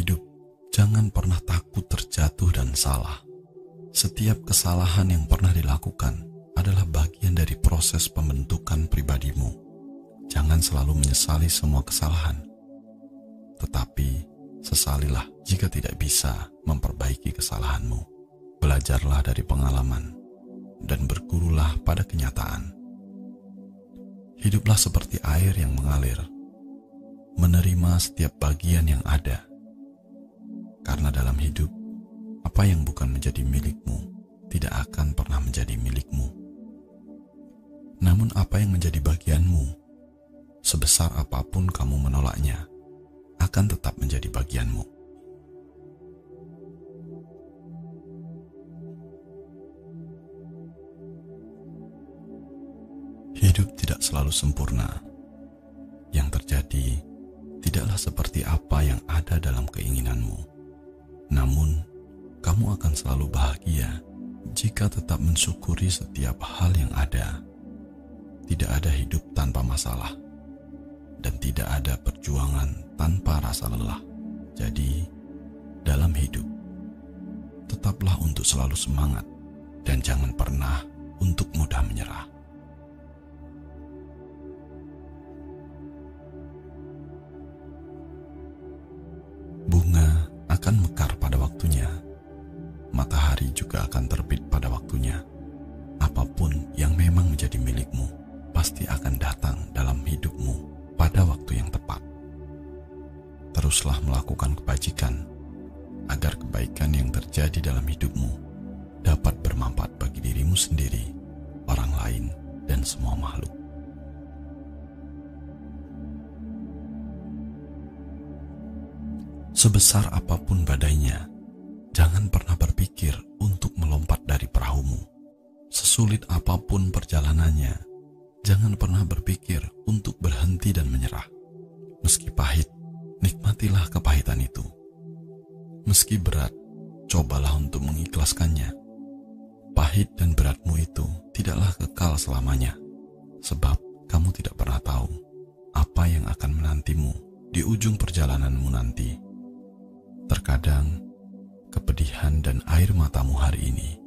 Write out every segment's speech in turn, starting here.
hidup, jangan pernah takut terjatuh dan salah. Setiap kesalahan yang pernah dilakukan adalah bagian dari proses pembentukan pribadimu. Jangan selalu menyesali semua kesalahan, tetapi sesalilah jika tidak bisa memperbaiki kesalahanmu. Belajarlah dari pengalaman dan bergurulah pada kenyataan. Hiduplah seperti air yang mengalir, menerima setiap bagian yang ada. Karena dalam hidup, apa yang bukan menjadi milikmu tidak akan pernah menjadi milikmu. Namun apa yang menjadi bagianmu, sebesar apapun kamu menolaknya, akan tetap menjadi bagianmu. Hidup tidak selalu sempurna. Yang terjadi tidaklah seperti apa yang ada dalam keinginanmu. Namun, kamu akan selalu bahagia jika tetap mensyukuri setiap hal yang ada. Tidak ada hidup tanpa masalah, dan tidak ada perjuangan tanpa rasa lelah. Jadi, dalam hidup, tetaplah untuk selalu semangat dan jangan pernah untuk mudah menyerah. Bunga akan mekar pada waktunya. Matahari juga akan terbit pada waktunya. Apapun yang memang menjadi milikmu pasti akan datang dalam hidupmu pada waktu yang tepat. Teruslah melakukan kebajikan agar kebaikan yang terjadi dalam hidupmu dapat bermanfaat bagi dirimu sendiri, orang lain, dan semua makhluk. Sebesar apapun badainya, jangan pernah berpikir untuk melompat dari perahumu. Sesulit apapun perjalanannya, jangan pernah berpikir untuk berhenti dan menyerah. Meski pahit, nikmatilah kepahitan itu. Meski berat, cobalah untuk mengikhlaskannya. Pahit dan beratmu itu tidaklah kekal selamanya, sebab kamu tidak pernah tahu apa yang akan menantimu di ujung perjalananmu nanti. Terkadang, kepedihan dan air matamu hari ini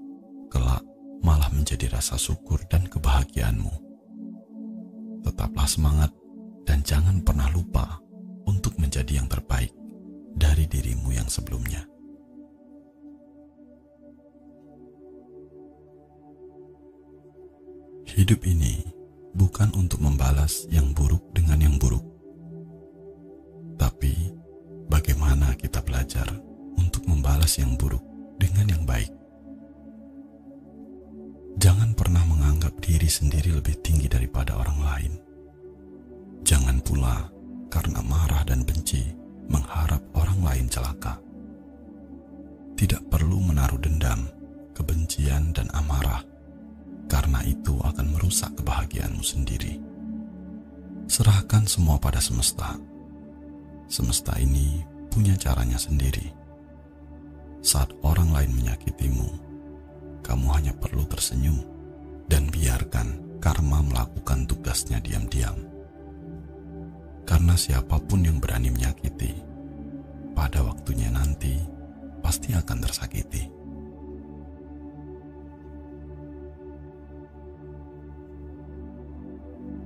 kelak malah menjadi rasa syukur dan kebahagiaanmu. Tetaplah semangat dan jangan pernah lupa untuk menjadi yang terbaik dari dirimu yang sebelumnya. Hidup ini bukan untuk membalas yang buruk dengan yang buruk, tapi bagaimana kita belajar untuk membalas yang buruk dengan yang baik. Jangan pernah menganggap diri sendiri lebih tinggi daripada orang lain. Jangan pula karena marah dan benci mengharap orang lain celaka. Tidak perlu menaruh dendam, kebencian, dan amarah, karena itu akan merusak kebahagiaanmu sendiri. Serahkan semua pada semesta. Semesta ini punya caranya sendiri. Saat orang lain menyakitimu, kamu hanya perlu tersenyum dan biarkan karma melakukan tugasnya diam-diam. Karena siapapun yang berani menyakiti, pada waktunya nanti pasti akan tersakiti.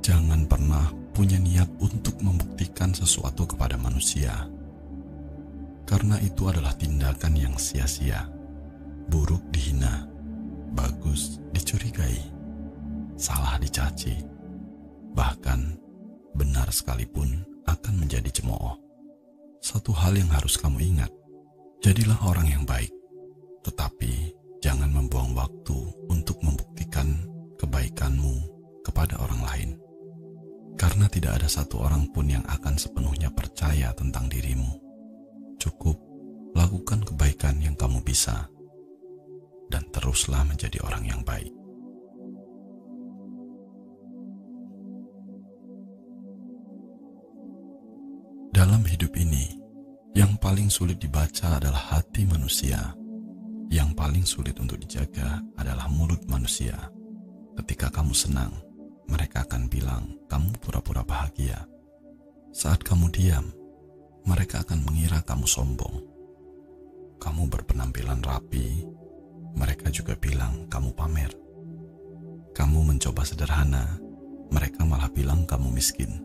Jangan pernah punya niat untuk membuktikan sesuatu kepada manusia, karena itu adalah tindakan yang sia-sia. Buruk dihina, bagus dicurigai, salah dicaci, bahkan benar sekalipun akan menjadi cemooh. Satu hal yang harus kamu ingat, jadilah orang yang baik, tetapi jangan membuang waktu untuk membuktikan kebaikanmu kepada orang lain. Karena tidak ada satu orang pun yang akan sepenuhnya percaya tentang dirimu. Cukup lakukan kebaikan yang kamu bisa, dan teruslah menjadi orang yang baik. Dalam hidup ini, yang paling sulit dibaca adalah hati manusia. Yang paling sulit untuk dijaga adalah mulut manusia. Ketika kamu senang, mereka akan bilang kamu pura-pura bahagia. Saat kamu diam, mereka akan mengira kamu sombong. Kamu berpenampilan rapi, mereka juga bilang kamu pamer. Kamu mencoba sederhana, mereka malah bilang kamu miskin.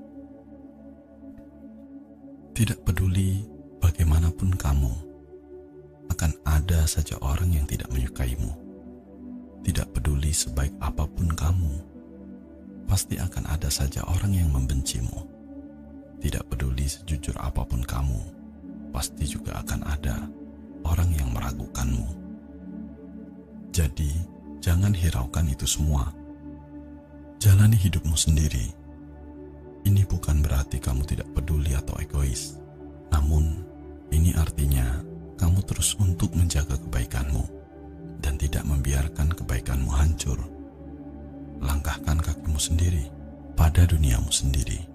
Tidak peduli bagaimanapun kamu, akan ada saja orang yang tidak menyukaimu. Tidak peduli sebaik apapun kamu, pasti akan ada saja orang yang membencimu. Tidak peduli sejujur apapun kamu, pasti juga akan ada orang yang meragukanmu. Jadi, jangan hiraukan itu semua. Jalani hidupmu sendiri. Ini bukan berarti kamu tidak peduli atau egois. Namun, ini artinya kamu terus untuk menjaga kebaikanmu dan tidak membiarkan kebaikanmu hancur. Langkahkan kakimu sendiri pada duniamu sendiri.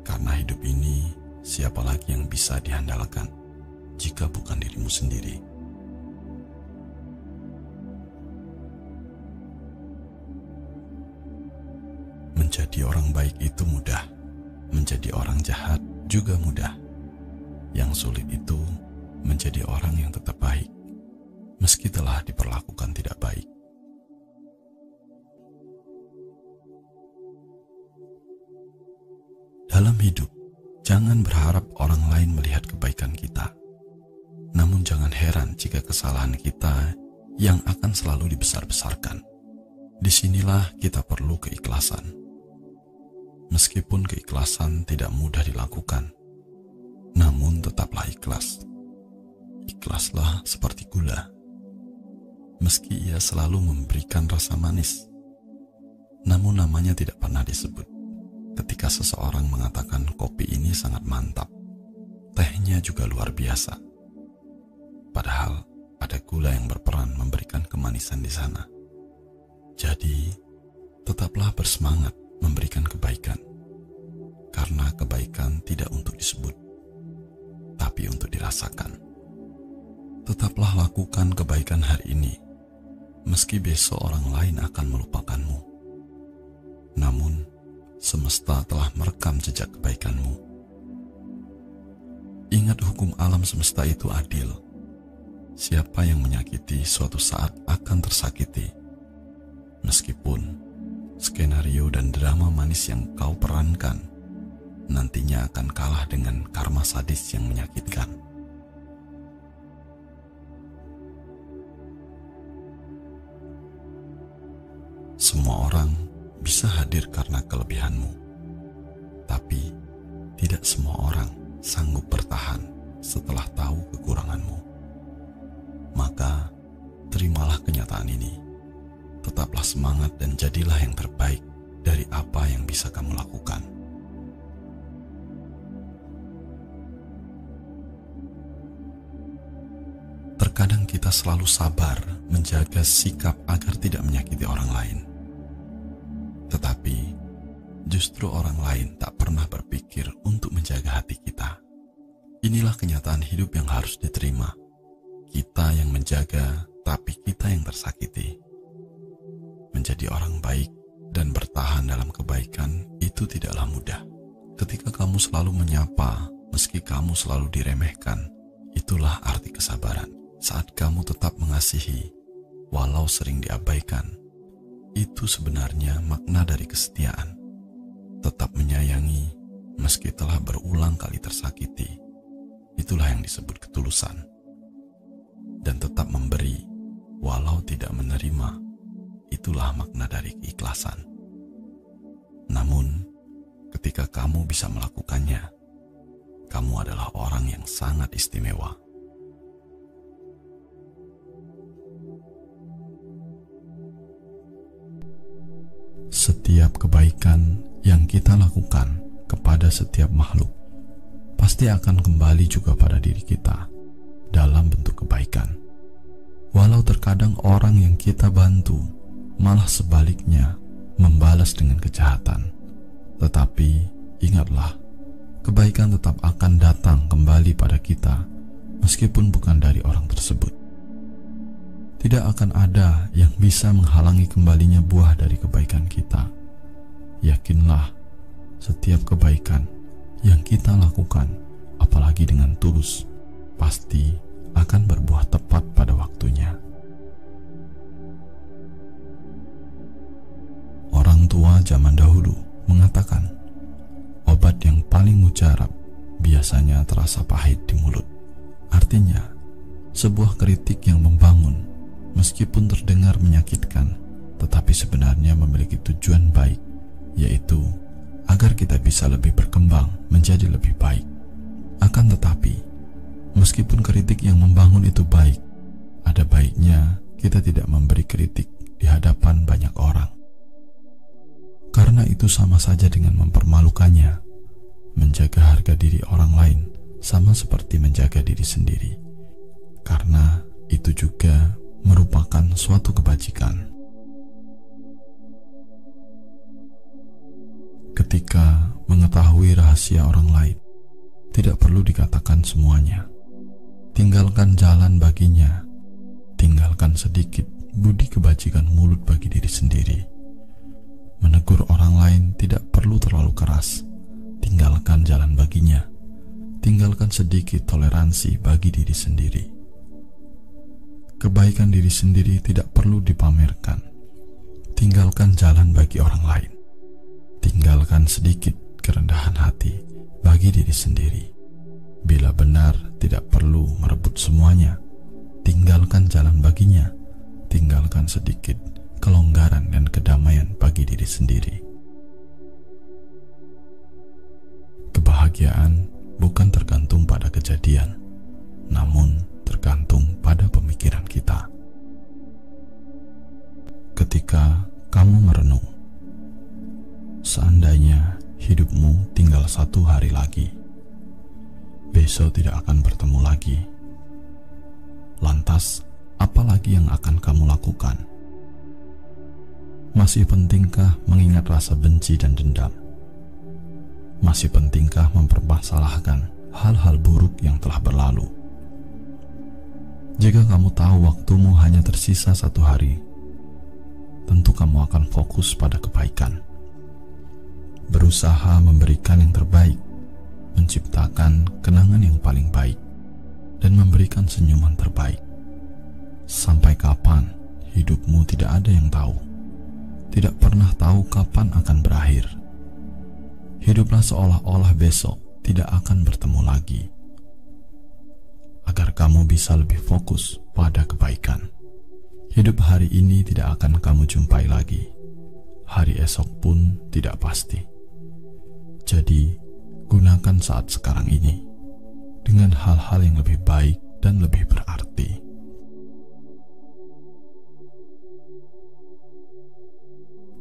Karena hidup ini, siapa lagi yang bisa diandalkan jika bukan dirimu sendiri? Menjadi orang baik itu mudah, menjadi orang jahat juga mudah. Yang sulit itu menjadi orang yang tetap baik, meski telah diperlakukan tidak baik. Dalam hidup, jangan berharap orang lain melihat kebaikan kita. Namun jangan heran jika kesalahan kita yang akan selalu dibesar-besarkan. Disinilah kita perlu keikhlasan. Meskipun keikhlasan tidak mudah dilakukan, namun tetaplah ikhlas. Ikhlaslah seperti gula. Meski ia selalu memberikan rasa manis, namun namanya tidak pernah disebut. Ketika seseorang mengatakan kopi ini sangat mantap, tehnya juga luar biasa. Padahal ada gula yang berperan memberikan kemanisan di sana. Jadi, tetaplah bersemangat memberikan kebaikan. Karena kebaikan tidak untuk disebut, tapi untuk dirasakan. Tetaplah lakukan kebaikan hari ini, meski besok orang lain akan melupakanmu. Namun, semesta telah merekam jejak kebaikanmu. Ingat hukum alam semesta itu adil. Siapa yang menyakiti suatu saat akan tersakiti. Meskipun skenario dan drama manis yang kau perankan nantinya akan kalah dengan karma sadis yang menyakitkan. Semua orang bisa hadir karena kelebihanmu, tapi tidak semua orang sanggup bertahan setelah tahu kekuranganmu. Maka, terimalah kenyataan ini. Tetaplah semangat dan jadilah yang terbaik dari apa yang bisa kamu lakukan. Terkadang kita selalu sabar menjaga sikap agar tidak menyakiti orang lain. Tetapi, justru orang lain tak pernah berpikir untuk menjaga hati kita. Inilah kenyataan hidup yang harus diterima. Kita yang menjaga, tapi kita yang tersakiti. Menjadi orang baik dan bertahan dalam kebaikan itu tidaklah mudah. Ketika kamu selalu menyapa, meski kamu selalu diremehkan, itulah arti kesabaran. Saat kamu tetap mengasihi, walau sering diabaikan, itu sebenarnya makna dari kesetiaan. Tetap menyayangi, meski telah berulang kali tersakiti, itulah yang disebut ketulusan. Dan tetap memberi, walau tidak menerima, itulah makna dari keikhlasan. Namun, ketika kamu bisa melakukannya, kamu adalah orang yang sangat istimewa. Setiap kebaikan yang kita lakukan kepada setiap makhluk pasti akan kembali juga pada diri kita dalam bentuk kebaikan. Walau terkadang orang yang kita bantu malah sebaliknya membalas dengan kejahatan, tetapi ingatlah, kebaikan tetap akan datang kembali pada kita meskipun bukan dari orang tersebut. Tidak akan ada yang bisa menghalangi kembalinya buah dari kebaikan kita. Yakinlah, setiap kebaikan yang kita lakukan apalagi dengan tulus, pasti akan berbuah tepat pada waktunya. Orang tua zaman dahulu mengatakan, obat yang paling mujarab biasanya terasa pahit di mulut. Artinya, sebuah kritik yang membangun, meskipun terdengar menyakitkan, tetapi sebenarnya memiliki tujuan baik, yaitu agar kita bisa lebih berkembang menjadi lebih baik. Akan tetapi, meskipun kritik yang membangun itu baik, ada baiknya kita tidak memberi kritik di hadapan banyak orang. Karena itu sama saja dengan mempermalukannya. Menjaga harga diri orang lain sama seperti menjaga diri sendiri, karena itu juga merupakan suatu kebajikan. Ketika mengetahui rahasia orang lain, tidak perlu dikatakan semuanya. Tinggalkan jalan baginya, tinggalkan sedikit budi kebajikan mulut bagi diri sendiri. Menegur orang lain tidak perlu terlalu keras, tinggalkan jalan baginya, tinggalkan sedikit toleransi bagi diri sendiri. Kebaikan diri sendiri tidak perlu dipamerkan, tinggalkan jalan bagi orang lain, tinggalkan sedikit kerendahan hati bagi diri sendiri. Bila benar tidak perlu merebut semuanya, tinggalkan jalan baginya, tinggalkan sedikit kelonggaran dan kedamaian bagi diri sendiri. Kebahagiaan bukan tergantung pada kejadian, namun tergantung pada pemikiran kita. Ketika kamu merenung, seandainya hidupmu tinggal 1 hari lagi, besok tidak akan bertemu lagi. Lantas, apa lagi yang akan kamu lakukan? Masih pentingkah mengingat rasa benci dan dendam? Masih pentingkah mempermasalahkan hal-hal buruk yang telah berlalu? Jika kamu tahu waktumu hanya tersisa 1 hari, tentu kamu akan fokus pada kebaikan. Berusaha memberikan yang terbaik, menciptakan kenangan yang paling baik, dan memberikan senyuman terbaik. Sampai kapan hidupmu tidak ada yang tahu. Tidak pernah tahu kapan akan berakhir. Hiduplah seolah-olah besok tidak akan bertemu lagi, agar kamu bisa lebih fokus pada kebaikan. Hidup hari ini tidak akan kamu jumpai lagi. Hari esok pun tidak pasti. Jadi, gunakan saat sekarang ini dengan hal-hal yang lebih baik dan lebih berarti.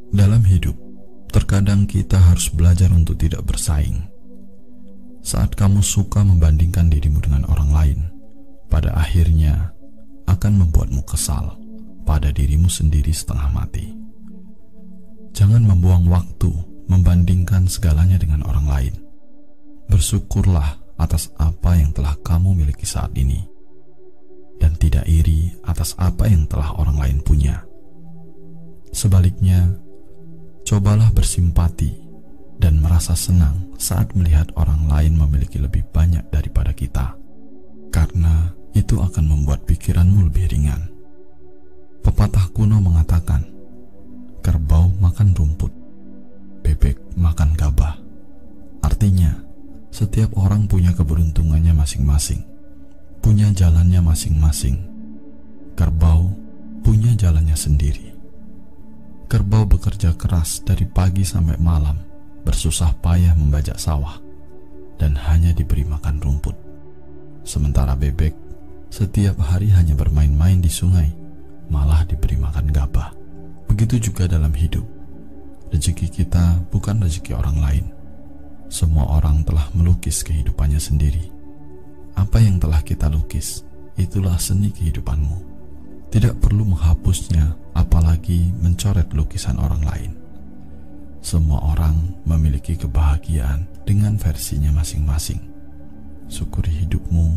Dalam hidup, terkadang kita harus belajar untuk tidak bersaing. Saat kamu suka membandingkan dirimu dengan orang lain, pada akhirnya akan membuatmu kesal pada dirimu sendiri setengah mati. Jangan membuang waktu membandingkan segalanya dengan orang lain. Bersyukurlah atas apa yang telah kamu miliki saat ini, dan tidak iri atas apa yang telah orang lain punya. Sebaliknya, cobalah bersimpati dan merasa senang saat melihat orang lain memiliki lebih banyak daripada kita, karena itu akan membuat pikiranmu lebih ringan. Pepatah kuno mengatakan, kerbau makan rumput, bebek makan gabah. Artinya, setiap orang punya keberuntungannya masing-masing, punya jalannya masing-masing. Kerbau punya jalannya sendiri. Kerbau bekerja keras dari pagi sampai malam, bersusah payah membajak sawah, dan hanya diberi makan rumput. Sementara bebek setiap hari hanya bermain-main di sungai, malah diberi makan gabah. Begitu juga dalam hidup. Rezeki kita bukan rezeki orang lain. Semua orang telah melukis kehidupannya sendiri. Apa yang telah kita lukis, itulah seni kehidupanmu. Tidak perlu menghapusnya, apalagi mencoret lukisan orang lain. Semua orang memiliki kebahagiaan dengan versinya masing-masing. Syukuri hidupmu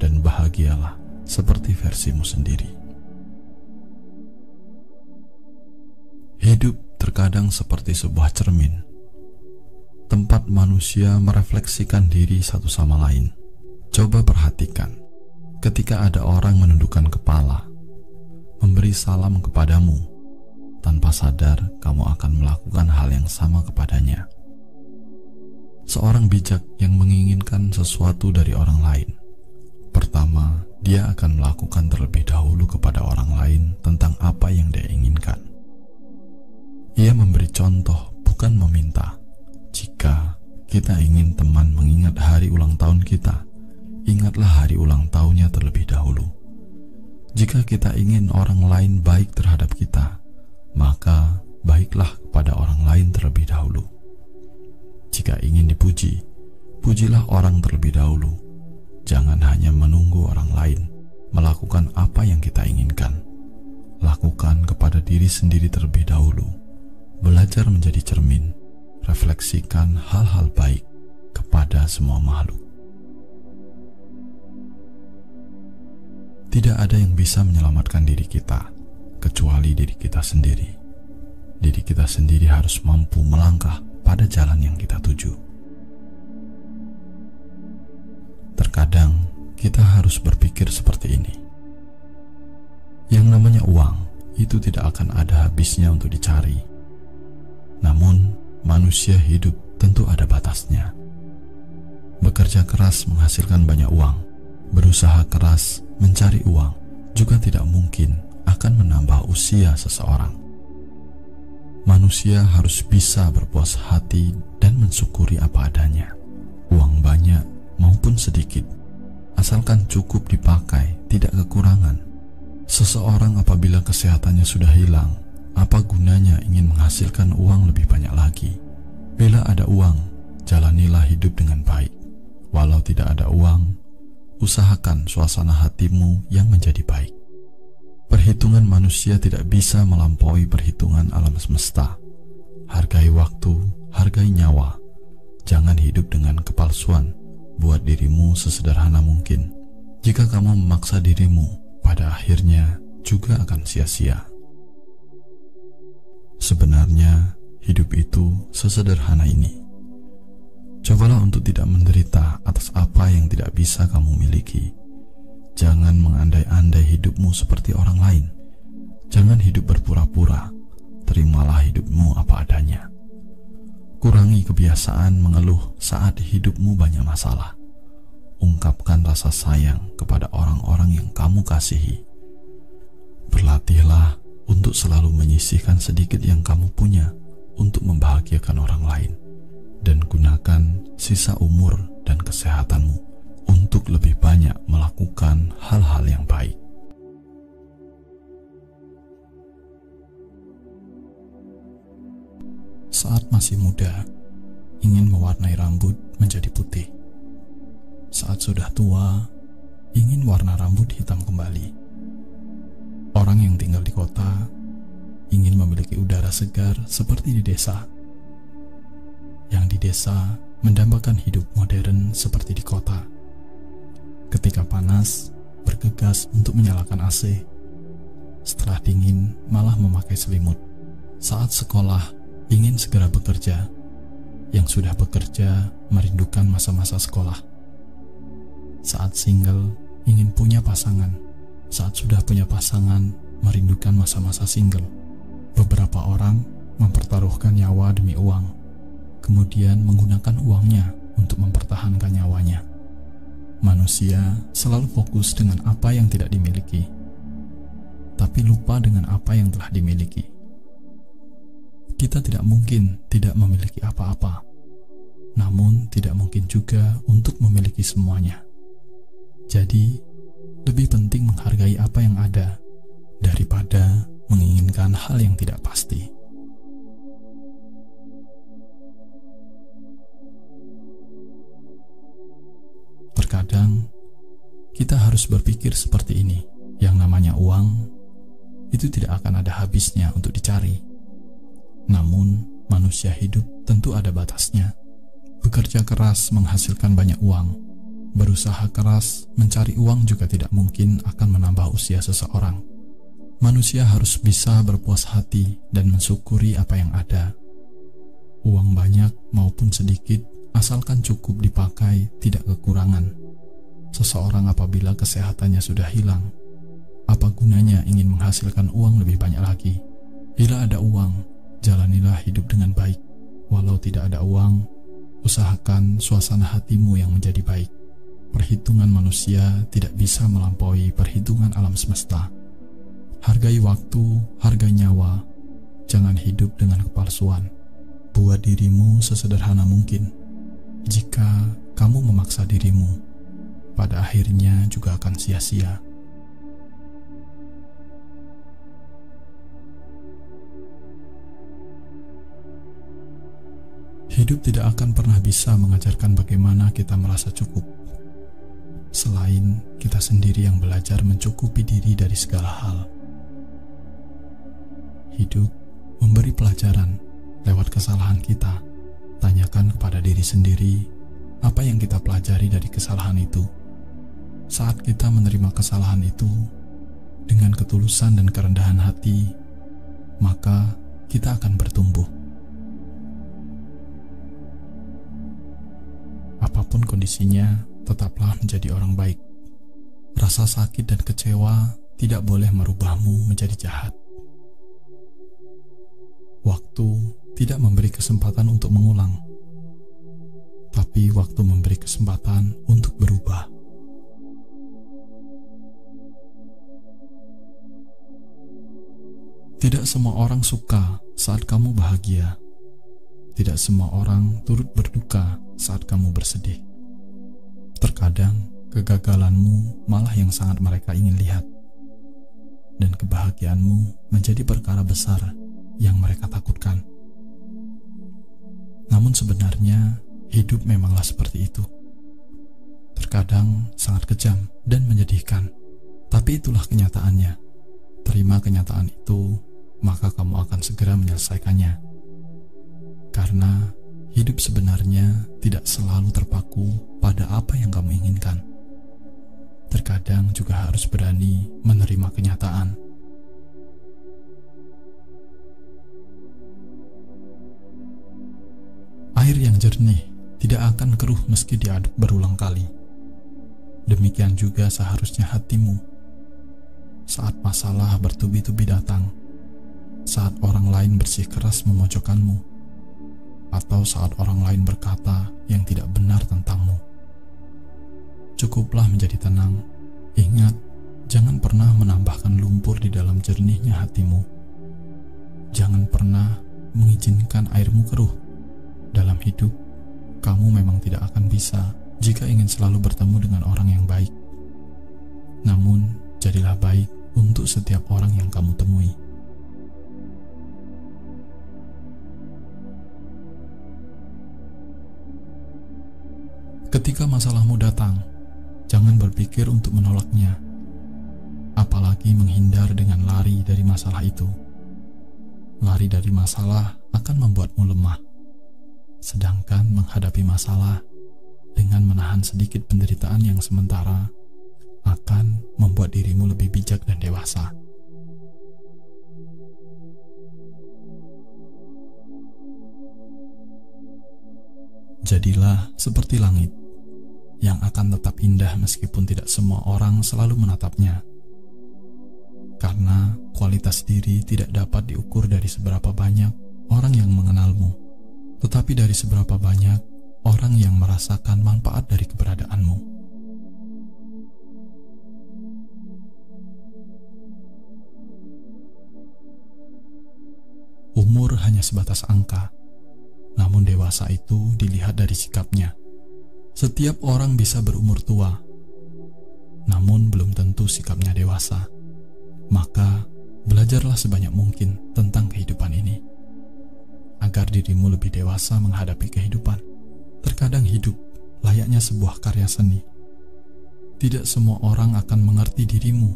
dan bahagialah seperti versimu sendiri. Hidup terkadang seperti sebuah cermin, tempat manusia merefleksikan diri satu sama lain. Coba perhatikan, ketika ada orang menundukkan kepala, memberi salam kepadamu, tanpa sadar kamu akan melakukan hal yang sama kepadanya. Seorang bijak yang menginginkan sesuatu dari orang lain, pertama, dia akan melakukan terlebih dahulu kepada orang lain tentang apa yang dia inginkan. Ia memberi contoh, bukan meminta. Jika kita ingin teman mengingat hari ulang tahun kita, ingatlah hari ulang tahunnya terlebih dahulu. Jika kita ingin orang lain baik terhadap kita, maka baiklah kepada orang lain terlebih dahulu. Jika ingin dipuji, pujilah orang terlebih dahulu. Jangan hanya menunggu orang lain melakukan apa yang kita inginkan. Lakukan kepada diri sendiri terlebih dahulu. Belajar menjadi cermin, refleksikan hal-hal baik kepada semua makhluk. Tidak ada yang bisa menyelamatkan diri kita kecuali diri kita sendiri. Diri kita sendiri harus mampu melangkah pada jalan yang kita tuju. Terkadang kita harus berpikir seperti ini. Yang namanya uang itu tidak akan ada habisnya untuk dicari. Namun manusia hidup tentu ada batasnya. Bekerja keras menghasilkan banyak uang, berusaha keras mencari uang juga tidak mungkin akan menambah usia seseorang. Manusia harus bisa berpuas hati dan mensyukuri apa adanya. Uang banyak maupun sedikit, asalkan cukup dipakai, tidak kekurangan. Seseorang apabila kesehatannya sudah hilang, apa gunanya ingin menghasilkan uang lebih banyak lagi? Bila ada uang, jalanilah hidup dengan baik. Walau tidak ada uang, usahakan suasana hatimu yang menjadi baik. Perhitungan manusia tidak bisa melampaui perhitungan alam semesta. Hargai waktu, hargai nyawa. Jangan hidup dengan kepalsuan. Buat dirimu sesederhana mungkin. Jika kamu memaksa dirimu, pada akhirnya juga akan sia-sia. Sebenarnya hidup itu sesederhana ini. Cobalah untuk tidak menderita atas apa yang tidak bisa kamu miliki. Jangan mengandai-andai hidupmu seperti orang lain. Jangan hidup berpura-pura. Terimalah hidupmu apa adanya. Kurangi kebiasaan mengeluh saat hidupmu banyak masalah. Ungkapkan rasa sayang kepada orang-orang yang kamu kasihi. Berlatihlah untuk selalu menyisihkan sedikit yang kamu punya untuk membahagiakan orang lain. Dan gunakan sisa umur dan kesehatanmu untuk lebih banyak melakukan hal-hal yang baik. Saat masih muda, ingin mewarnai rambut menjadi putih. Saat sudah tua, ingin warna rambut hitam kembali. Orang yang tinggal di kota, ingin memiliki udara segar seperti di desa. Yang di desa, mendambakan hidup modern seperti di kota. Ketika panas, bergegas untuk menyalakan AC. Setelah dingin, malah memakai selimut. Saat sekolah, ingin segera bekerja. Yang sudah bekerja merindukan masa-masa sekolah. Saat single ingin punya pasangan. Saat sudah punya pasangan merindukan masa-masa single. Beberapa orang mempertaruhkan nyawa demi uang, kemudian menggunakan uangnya untuk mempertahankan nyawanya. Manusia selalu fokus dengan apa yang tidak dimiliki, tapi lupa dengan apa yang telah dimiliki. Kita tidak mungkin tidak memiliki apa-apa, namun tidak mungkin juga untuk memiliki semuanya. Jadi, lebih penting menghargai apa yang ada daripada menginginkan hal yang tidak pasti. Terkadang, kita harus berpikir seperti ini. Yang namanya uang, itu tidak akan ada habisnya untuk dicari. Namun, manusia hidup tentu ada batasnya. Bekerja keras menghasilkan banyak uang. Berusaha keras mencari uang juga tidak mungkin akan menambah usia seseorang. Manusia harus bisa berpuas hati dan mensyukuri apa yang ada. Uang banyak maupun sedikit, asalkan cukup dipakai, tidak kekurangan. Seseorang apabila kesehatannya sudah hilang, apa gunanya ingin menghasilkan uang lebih banyak lagi? Bila ada uang, jalanilah hidup dengan baik. Walau tidak ada uang, usahakan suasana hatimu yang menjadi baik. Perhitungan manusia tidak bisa melampaui perhitungan alam semesta. Hargai waktu, hargai nyawa. Jangan hidup dengan kepalsuan. Buat dirimu sesederhana mungkin. Jika kamu memaksa dirimu, pada akhirnya juga akan sia-sia. Hidup tidak akan pernah bisa mengajarkan bagaimana kita merasa cukup, selain kita sendiri yang belajar mencukupi diri dari segala hal. Hidup memberi pelajaran lewat kesalahan kita. Tanyakan kepada diri sendiri, apa yang kita pelajari dari kesalahan itu? Saat kita menerima kesalahan itu dengan ketulusan dan kerendahan hati, maka kita akan bertumbuh. Apapun kondisinya, tetaplah menjadi orang baik. Rasa sakit dan kecewa tidak boleh merubahmu menjadi jahat. Waktu tidak memberi kesempatan untuk mengulang, tapi waktu memberi kesempatan untuk berubah. Tidak semua orang suka saat kamu bahagia. Tidak semua orang turut berduka saat kamu bersedih. Terkadang kegagalanmu malah yang sangat mereka ingin lihat, dan kebahagiaanmu menjadi perkara besar yang mereka takutkan. Namun sebenarnya hidup memanglah seperti itu. Terkadang sangat kejam dan menyedihkan, tapi itulah kenyataannya. Terima kenyataan itu, maka kamu akan segera menyelesaikannya. Karena hidup sebenarnya tidak selalu terpaku pada apa yang kamu inginkan. Terkadang juga harus berani menerima kenyataan. Air yang jernih tidak akan keruh meski diaduk berulang kali. Demikian juga seharusnya hatimu. Saat masalah bertubi-tubi datang, saat orang lain bersikeras memojokkanmu, atau saat orang lain berkata yang tidak benar tentangmu, cukuplah menjadi tenang. Ingat, jangan pernah menambahkan lumpur di dalam jernihnya hatimu. Jangan pernah mengizinkan airmu keruh. Dalam hidup, kamu memang tidak akan bisa jika ingin selalu bertemu dengan orang yang baik. Namun, jadilah baik untuk setiap orang yang kamu temui. Ketika masalahmu datang, jangan berpikir untuk menolaknya, apalagi menghindar dengan lari dari masalah itu. Lari dari masalah akan membuatmu lemah, sedangkan menghadapi masalah dengan menahan sedikit penderitaan yang sementara akan membuat dirimu lebih bijak dan dewasa. Jadilah seperti langit yang akan tetap indah meskipun tidak semua orang selalu menatapnya. Karena kualitas diri tidak dapat diukur dari seberapa banyak orang yang mengenalmu, tetapi dari seberapa banyak orang yang merasakan manfaat dari keberadaanmu. Umur hanya sebatas angka, namun dewasa itu dilihat dari sikapnya. Setiap orang bisa berumur tua, namun belum tentu sikapnya dewasa. Maka, belajarlah sebanyak mungkin tentang kehidupan ini, agar dirimu lebih dewasa menghadapi kehidupan. Terkadang hidup layaknya sebuah karya seni. Tidak semua orang akan mengerti dirimu,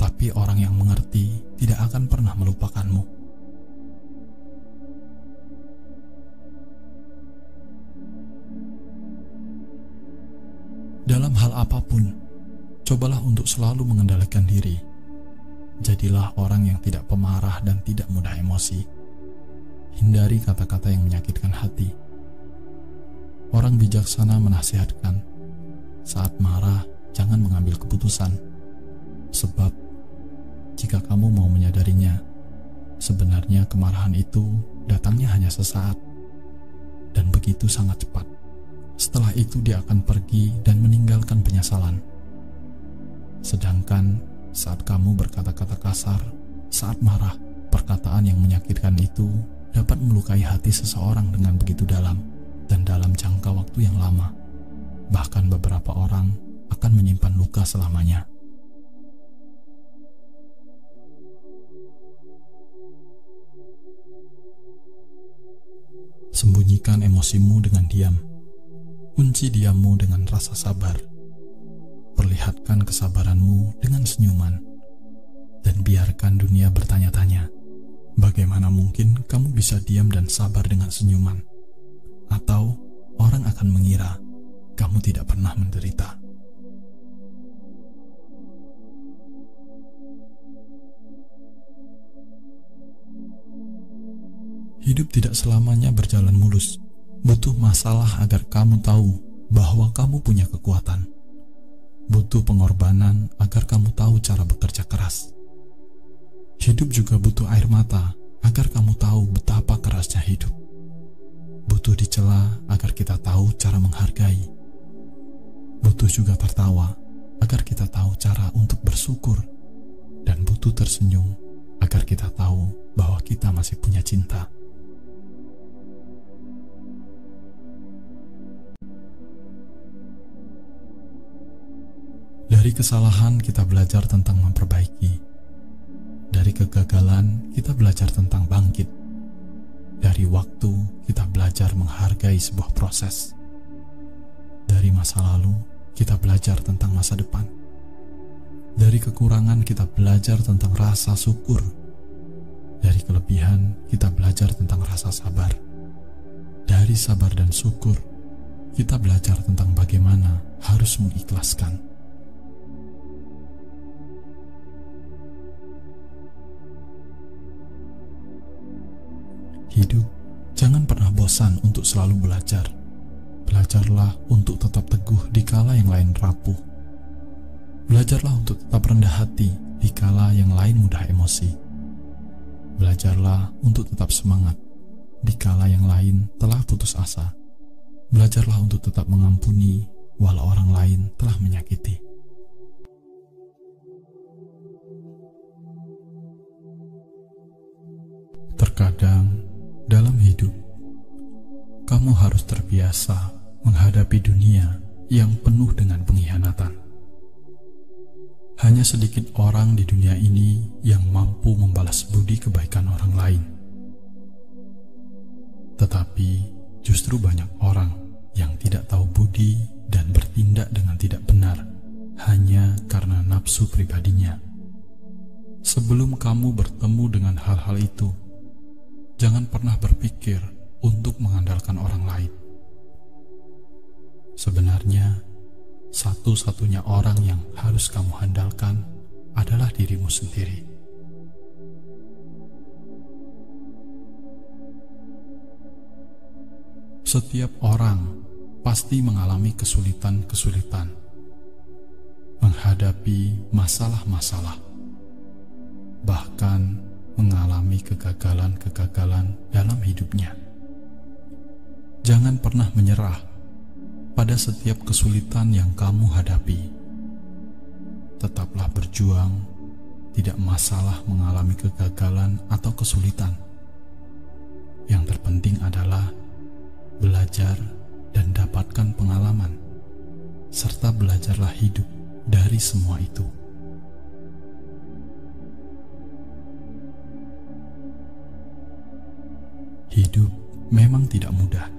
tapi orang yang mengerti tidak akan pernah melupakanmu. Dalam hal apapun, cobalah untuk selalu mengendalikan diri. Jadilah orang yang tidak pemarah dan tidak mudah emosi. Hindari kata-kata yang menyakitkan hati. Orang bijaksana menasihatkan, Saat marah, jangan mengambil keputusan. Sebab, jika kamu mau menyadarinya, sebenarnya kemarahan itu datangnya hanya sesaat. Dan begitu sangat cepat. Setelah itu dia akan pergi dan meninggalkan penyesalan. Sedangkan saat kamu berkata-kata kasar, saat marah, perkataan yang menyakitkan itu dapat melukai hati seseorang dengan begitu dalam dan dalam jangka waktu yang lama. Bahkan beberapa orang akan menyimpan luka selamanya. Sembunyikan emosimu dengan diam. Kunci diammu dengan rasa sabar. Perlihatkan kesabaranmu dengan senyuman. Dan biarkan dunia bertanya-tanya, bagaimana mungkin kamu bisa diam dan sabar dengan senyuman? Atau orang akan mengira kamu tidak pernah menderita. Hidup tidak selamanya berjalan mulus. Butuh masalah agar kamu tahu bahwa kamu punya kekuatan. Butuh pengorbanan agar kamu tahu cara bekerja keras. Hidup juga butuh air mata agar kamu tahu betapa kerasnya hidup. Butuh dicela agar kita tahu cara menghargai. Butuh juga tertawa agar kita tahu cara untuk bersyukur. Dan butuh tersenyum agar kita tahu bahwa kita masih punya cinta. Dari kesalahan kita belajar tentang memperbaiki. Dari kegagalan kita belajar tentang bangkit. Dari waktu kita belajar menghargai sebuah proses. Dari masa lalu kita belajar tentang masa depan. Dari kekurangan kita belajar tentang rasa syukur. Dari kelebihan kita belajar tentang rasa sabar. Dari sabar dan syukur kita belajar tentang bagaimana harus mengikhlaskan. Hidup, jangan pernah bosan untuk selalu belajar. Belajarlah untuk tetap teguh di kala yang lain rapuh. Belajarlah untuk tetap rendah hati di kala yang lain mudah emosi. Belajarlah untuk tetap semangat di kala yang lain telah putus asa. Belajarlah untuk tetap mengampuni walau orang lain telah menyakiti. Terkadang dalam hidup, kamu harus terbiasa menghadapi dunia yang penuh dengan pengkhianatan. Hanya sedikit orang di dunia ini yang mampu membalas budi kebaikan orang lain. Tetapi justru banyak orang yang tidak tahu budi dan bertindak dengan tidak benar hanya karena nafsu pribadinya. Sebelum kamu bertemu dengan hal-hal itu, jangan pernah berpikir untuk mengandalkan orang lain. Sebenarnya, satu-satunya orang yang harus kamu andalkan adalah dirimu sendiri. Setiap orang pasti mengalami kesulitan-kesulitan, menghadapi masalah-masalah, bahkan mengalami kegagalan-kegagalan dalam hidupnya. Jangan pernah menyerah pada setiap kesulitan yang kamu hadapi. Tetaplah berjuang, tidak masalah mengalami kegagalan atau kesulitan. Yang terpenting adalah belajar dan dapatkan pengalaman, serta belajarlah hidup dari semua itu. Hidup memang tidak mudah.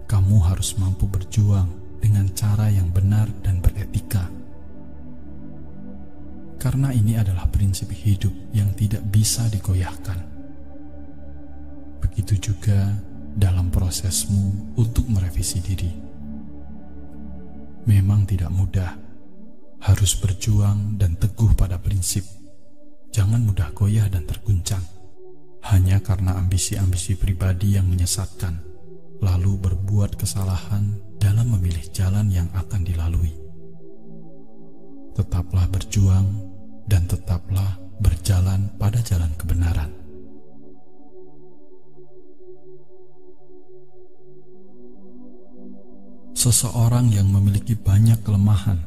Kamu harus mampu berjuang dengan cara yang benar dan beretika. Karena ini adalah prinsip hidup yang tidak bisa digoyahkan. Begitu juga dalam prosesmu untuk merevisi diri. Memang tidak mudah, harus berjuang dan teguh pada prinsip. Jangan mudah goyah dan terguncang hanya karena ambisi-ambisi pribadi yang menyesatkan, lalu berbuat kesalahan dalam memilih jalan yang akan dilalui. Tetaplah berjuang dan tetaplah berjalan pada jalan kebenaran. Seseorang yang memiliki banyak kelemahan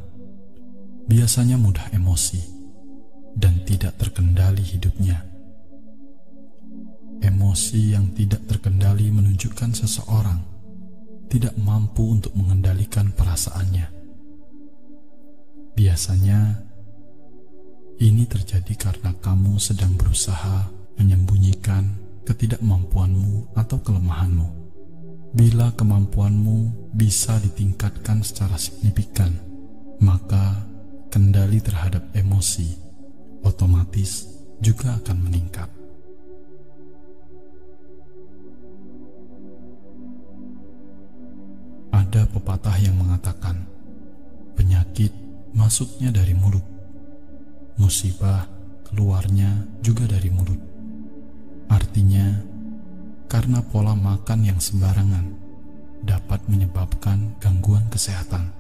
biasanya mudah emosi dan tidak terkendali hidupnya. Emosi yang tidak terkendali menunjukkan seseorang tidak mampu untuk mengendalikan perasaannya. Biasanya, ini terjadi karena kamu sedang berusaha menyembunyikan ketidakmampuanmu atau kelemahanmu. Bila kemampuanmu bisa ditingkatkan secara signifikan, maka kendali terhadap emosi otomatis juga akan meningkat. Ada pepatah yang mengatakan, penyakit masuknya dari mulut, musibah keluarnya juga dari mulut. Artinya, karena pola makan yang sembarangan dapat menyebabkan gangguan kesehatan.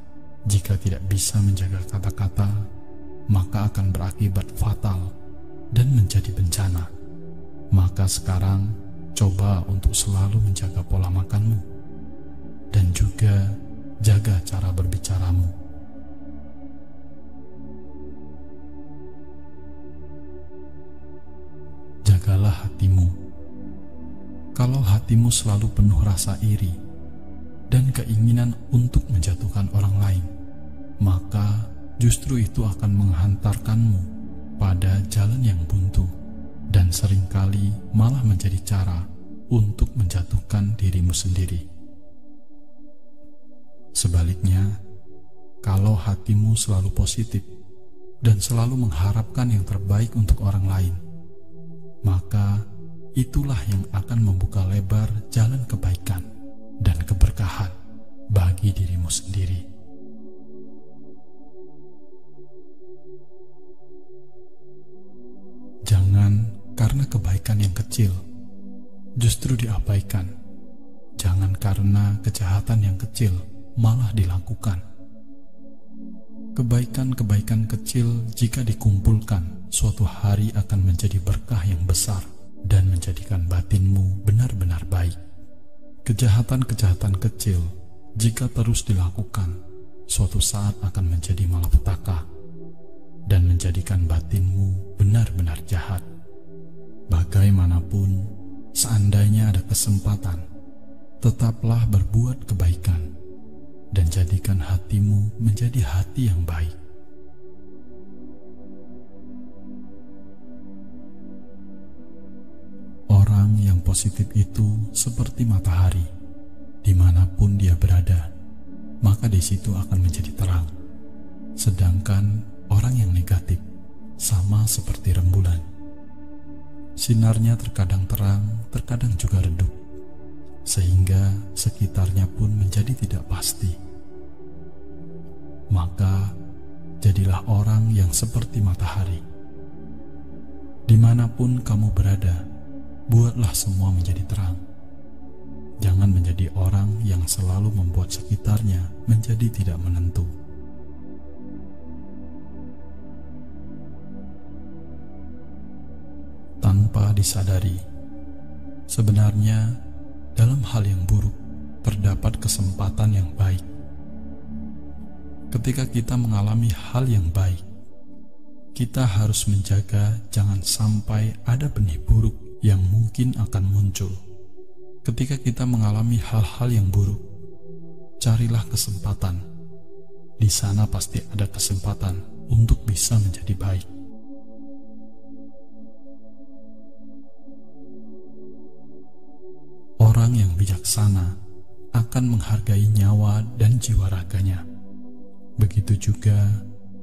Jika tidak bisa menjaga kata-kata, maka akan berakibat fatal dan menjadi bencana. Maka sekarang, coba untuk selalu menjaga pola makanmu dan juga jaga cara berbicaramu. Jagalah hatimu. Kalau hatimu selalu penuh rasa iri dan keinginan untuk menjatuhkan orang lain, maka justru itu akan menghantarkanmu pada jalan yang buntu dan seringkali malah menjadi cara untuk menjatuhkan dirimu sendiri. Sebaliknya, kalau hatimu selalu positif dan selalu mengharapkan yang terbaik untuk orang lain, maka itulah yang akan membuka lebar jalan kebaikan dan keberkahan bagi dirimu sendiri. Jangan karena kebaikan yang kecil justru diabaikan. Jangan karena kejahatan yang kecil malah dilakukan. Kebaikan-kebaikan kecil jika dikumpulkan suatu hari akan menjadi berkah yang besar dan menjadikan batinmu benar-benar baik. Kejahatan-kejahatan kecil jika terus dilakukan suatu saat akan menjadi malapetaka dan menjadikan batinmu benar-benar jahat. Bagaimanapun, seandainya ada kesempatan, tetaplah berbuat kebaikan dan jadikan hatimu menjadi hati yang baik. Orang yang positif itu seperti matahari, dimanapun dia berada, maka di situ akan menjadi terang. Sedangkan orang yang negatif sama seperti rembulan. Sinarnya terkadang terang, terkadang juga redup, sehingga sekitarnya pun menjadi tidak pasti. Maka jadilah orang yang seperti matahari. Dimanapun kamu berada, buatlah semua menjadi terang. Jangan menjadi orang yang selalu membuat sekitarnya menjadi tidak menentu. Tanpa disadari, sebenarnya dalam hal yang buruk terdapat kesempatan yang baik. Ketika kita mengalami hal yang baik, kita harus menjaga jangan sampai ada benih buruk yang mungkin akan muncul. Ketika kita mengalami hal-hal yang buruk, carilah kesempatan. Di sana pasti ada kesempatan untuk bisa menjadi baik. Orang yang bijaksana akan menghargai nyawa dan jiwa raganya. Begitu juga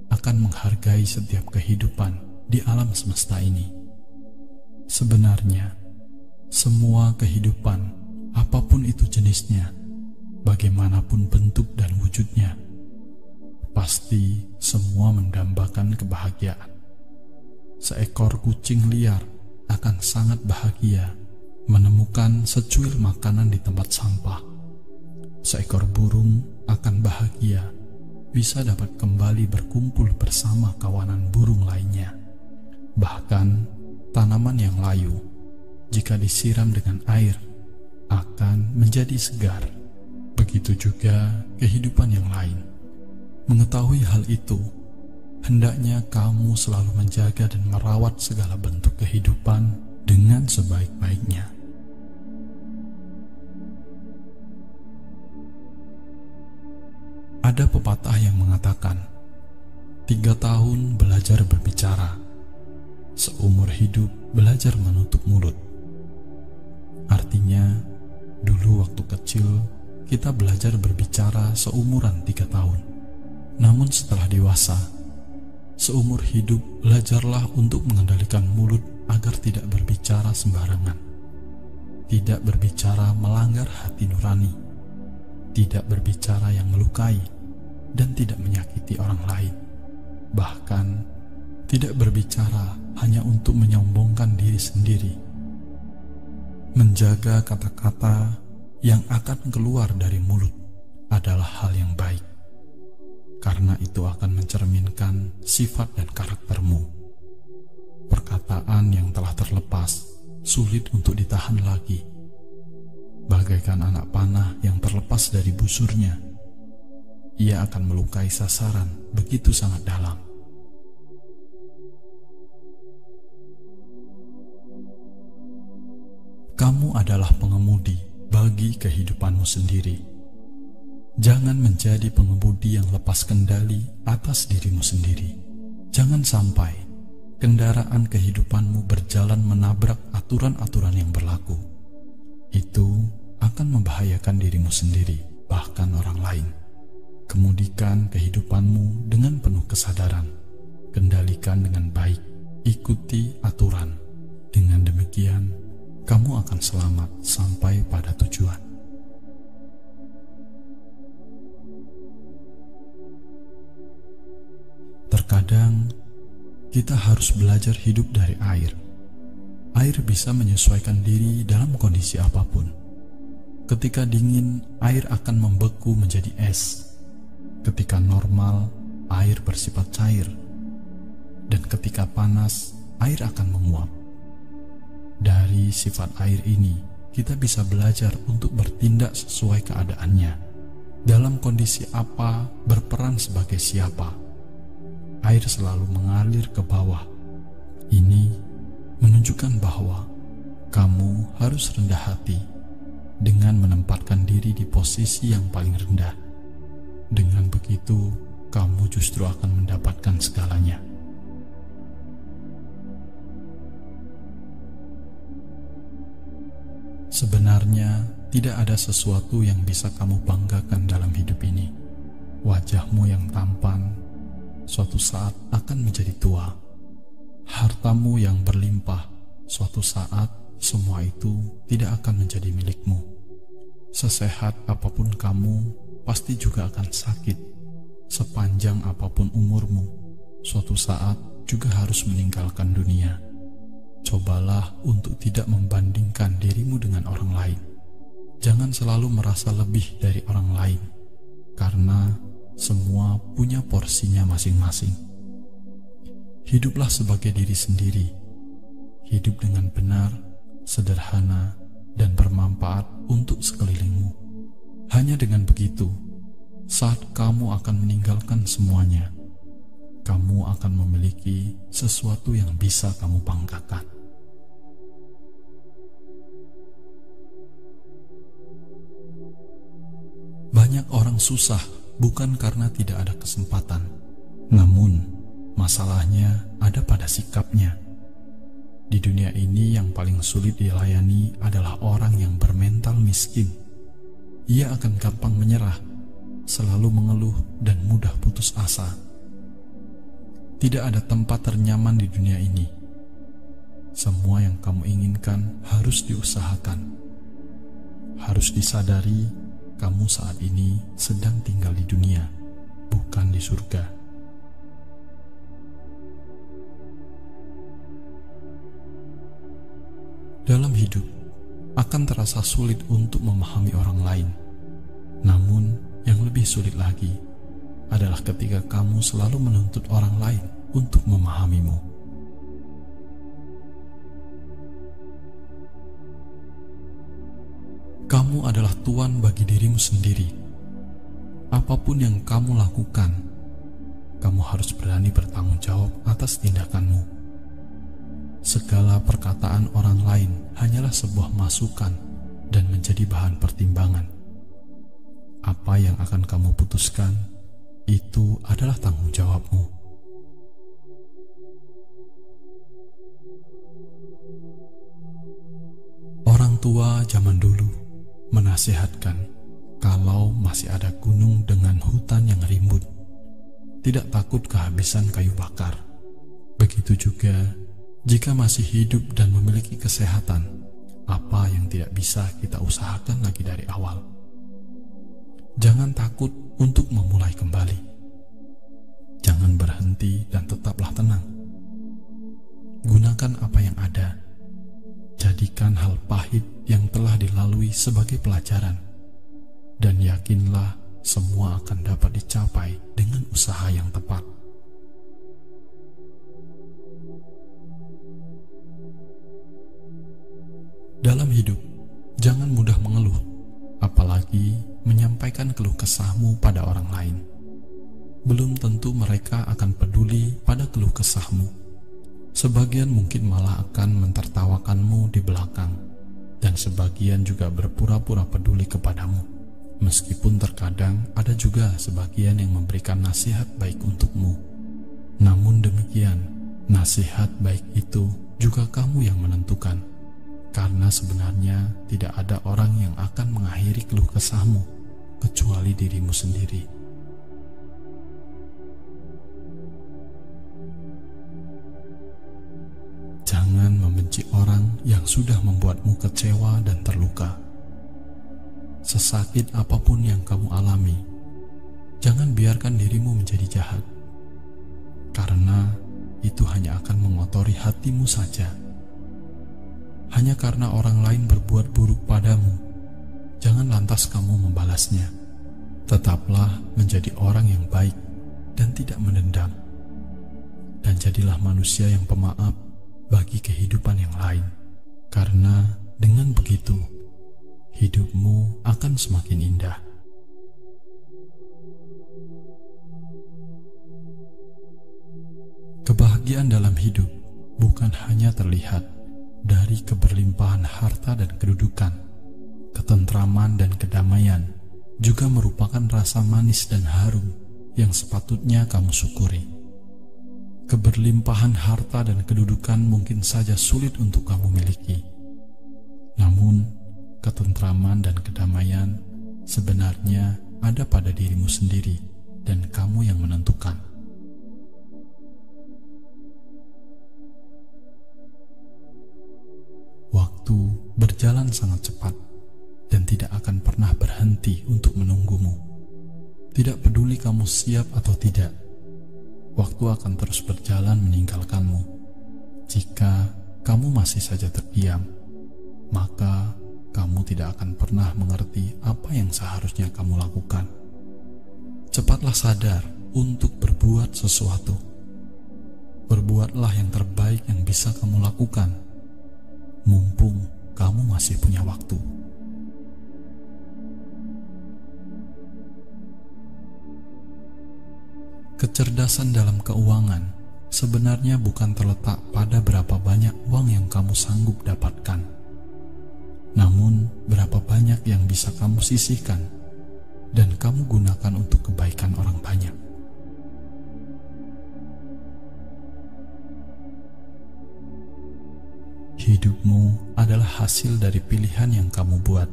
akan menghargai setiap kehidupan di alam semesta ini. Sebenarnya, semua kehidupan, apapun itu jenisnya, bagaimanapun bentuk dan wujudnya, pasti semua mendambakan kebahagiaan. Seekor kucing liar akan sangat bahagia menemukan secuil makanan di tempat sampah. seekor burung akan bahagia bisa dapat kembali berkumpul bersama kawanan burung lainnya. Bahkan tanaman yang layu, jika disiram dengan air, akan menjadi segar. Begitu juga kehidupan yang lain. Mengetahui hal itu, hendaknya kamu selalu menjaga dan merawat segala bentuk kehidupan dengan sebaik-baiknya. Ada pepatah yang mengatakan, 3 tahun belajar berbicara, seumur hidup belajar menutup mulut. Artinya, dulu waktu kecil kita belajar berbicara seumuran 3 tahun. Namun setelah dewasa, seumur hidup belajarlah untuk mengendalikan mulut agar tidak berbicara sembarangan, tidak berbicara melanggar hati nurani, tidak berbicara yang melukai, dan tidak menyakiti orang lain. Bahkan, tidak berbicara hanya untuk menyombongkan diri sendiri. Menjaga kata-kata yang akan keluar dari mulut adalah hal yang baik, karena itu akan mencerminkan sifat dan karaktermu. Perkataan yang telah terlepas sulit untuk ditahan lagi, bagaikan anak panah yang terlepas dari busurnya. Ia akan melukai sasaran begitu sangat dalam. Kamu adalah pengemudi bagi kehidupanmu sendiri. Jangan menjadi pengemudi yang lepas kendali atas dirimu sendiri. Jangan sampai kendaraan kehidupanmu berjalan menabrak aturan-aturan yang berlaku. Itu akan membahayakan dirimu sendiri, bahkan orang lain. Kemudikan kehidupanmu dengan penuh kesadaran. Kendalikan dengan baik. Ikuti aturan. Dengan demikian, kamu akan selamat sampai pada tujuan. Terkadang, kita harus belajar hidup dari air. Air bisa menyesuaikan diri dalam kondisi apapun. Ketika dingin, air akan membeku menjadi es. Ketika normal, air bersifat cair. Dan ketika panas, air akan menguap. Dari sifat air ini, kita bisa belajar untuk bertindak sesuai keadaannya. Dalam kondisi apa, berperan sebagai siapa. Air selalu mengalir ke bawah. Ini menunjukkan bahwa kamu harus rendah hati dengan menempatkan diri di posisi yang paling rendah. Dengan begitu, kamu justru akan mendapatkan segalanya. Sebenarnya, tidak ada sesuatu yang bisa kamu banggakan dalam hidup ini. Wajahmu yang tampan suatu saat akan menjadi tua. Hartamu yang berlimpah suatu saat semua itu tidak akan menjadi milikmu. Sesehat apapun kamu, pasti juga akan sakit. Sepanjang apapun umurmu, suatu saat juga harus meninggalkan dunia. Cobalah untuk tidak membandingkan dirimu dengan orang lain. Jangan selalu merasa lebih dari orang lain, karena semua punya porsinya masing-masing. Hiduplah sebagai diri sendiri. Hidup dengan benar, sederhana, dan bermanfaat untuk sekelilingmu. Hanya dengan begitu, saat kamu akan meninggalkan semuanya, kamu akan memiliki sesuatu yang bisa kamu banggakan. Banyak orang susah bukan karena tidak ada kesempatan, namun masalahnya ada pada sikapnya. Di dunia ini yang paling sulit dilayani adalah orang yang bermental miskin. Ia akan gampang menyerah, selalu mengeluh dan mudah putus asa. Tidak ada tempat ternyaman di dunia ini. Semua yang kamu inginkan harus diusahakan. Harus disadari, kamu saat ini sedang tinggal di dunia, bukan di surga. Dalam hidup, akan terasa sulit untuk memahami orang lain. Namun, yang lebih sulit lagi adalah ketika kamu selalu menuntut orang lain untuk memahamimu. Kamu adalah tuan bagi dirimu sendiri. Apapun yang kamu lakukan, kamu harus berani bertanggung jawab atas tindakanmu. Segala perkataan orang lain hanyalah sebuah masukan dan menjadi bahan pertimbangan. Apa yang akan kamu putuskan, itu adalah tanggung jawabmu. Orang tua zaman dulu menasihatkan kalau masih ada gunung dengan hutan yang rimbun, tidak takut kehabisan kayu bakar. Begitu juga jika masih hidup dan memiliki kesehatan, apa yang tidak bisa kita usahakan lagi dari awal. Jangan takut untuk memulai kembali. Jangan berhenti dan tetaplah tenang. Gunakan apa yang ada. Jadikan hal pahit yang telah dilalui sebagai pelajaran. Dan yakinlah semua akan dapat dicapai dengan usaha yang tepat. Dalam hidup, jangan mudah mengeluh, apalagi menyampaikan keluh kesahmu pada orang lain. Belum tentu mereka akan peduli pada keluh kesahmu. Sebagian mungkin malah akan mentertawakanmu di belakang, dan sebagian juga berpura-pura peduli kepadamu. Meskipun terkadang ada juga sebagian yang memberikan nasihat baik untukmu. Namun demikian, nasihat baik itu juga kamu yang menentukan. Karena sebenarnya tidak ada orang yang akan mengakhiri keluh kesahmu kecuali dirimu sendiri. Jangan membenci orang yang sudah membuatmu kecewa dan terluka. Sesakit apapun yang kamu alami, jangan biarkan dirimu menjadi jahat, karena itu hanya akan mengotori hatimu saja. Hanya karena orang lain berbuat buruk padamu, jangan lantas kamu membalasnya. Tetaplah menjadi orang yang baik dan tidak mendendam. Dan jadilah manusia yang pemaaf bagi kehidupan yang lain. Karena dengan begitu, hidupmu akan semakin indah. Kebahagiaan dalam hidup bukan hanya terlihat dari keberlimpahan harta dan kedudukan. Ketentraman dan kedamaian juga merupakan rasa manis dan harum yang sepatutnya kamu syukuri. Keberlimpahan harta dan kedudukan mungkin saja sulit untuk kamu miliki. Namun, ketentraman dan kedamaian sebenarnya ada pada dirimu sendiri dan kamu yang menentukan. Waktu berjalan sangat cepat dan tidak akan pernah berhenti untuk menunggumu. Tidak peduli kamu siap atau tidak, waktu akan terus berjalan meninggalkanmu. Jika kamu masih saja terdiam, maka kamu tidak akan pernah mengerti apa yang seharusnya kamu lakukan. Cepatlah sadar untuk berbuat sesuatu. Berbuatlah yang terbaik yang bisa kamu lakukan, mumpung kamu masih punya waktu. Kecerdasan dalam keuangan sebenarnya bukan terletak pada berapa banyak uang yang kamu sanggup dapatkan, namun berapa banyak yang bisa kamu sisihkan dan kamu gunakan untuk kebaikan orang banyak. Hidupmu adalah hasil dari pilihan yang kamu buat.